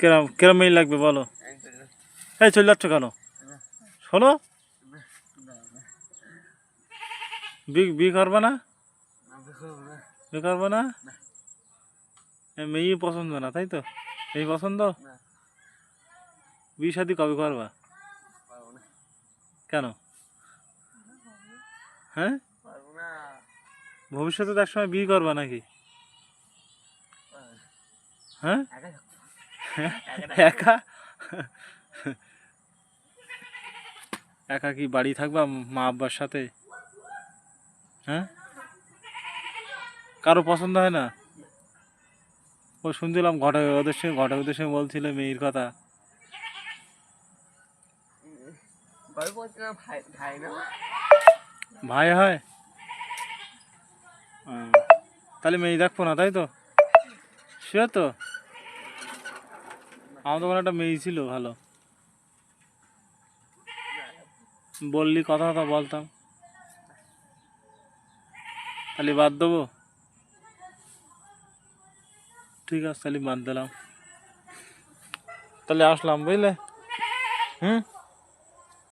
কিরম কিরম মেয়ে লাগবে বলো? এই চলে যাচ্ছ কেন? শোনো, বি করবে না? বি করবে না? মেয়ে পছন্দ না তাই তো? মেয়ে পছন্দ? বিয়ে শাদি কবে করবা? কেন? হ্যাঁ, ভবিষ্যতে এক সময় বিয়ে করবা নাকি? হ্যাঁ, একা একা কি বাড়ি থাকবা মা আব্বার সাথে? হ্যাঁ, কারো পছন্দ হয় না? ও শুনছিলাম ঘটকের সঙ্গে বলছিলে মেয়ের কথা। ভাই হয়? তাহলে মেয়ে দেখবো না তাই তো? শিওর তো? আমার তো একটা মেয়ে ছিল ভালো, বললি কথা কথা বলতাম। তাহলে বাদ দেবো? ঠিক আছে, তাহলে বাদ দিলাম। তাহলে আসলাম বুঝলে। হুম।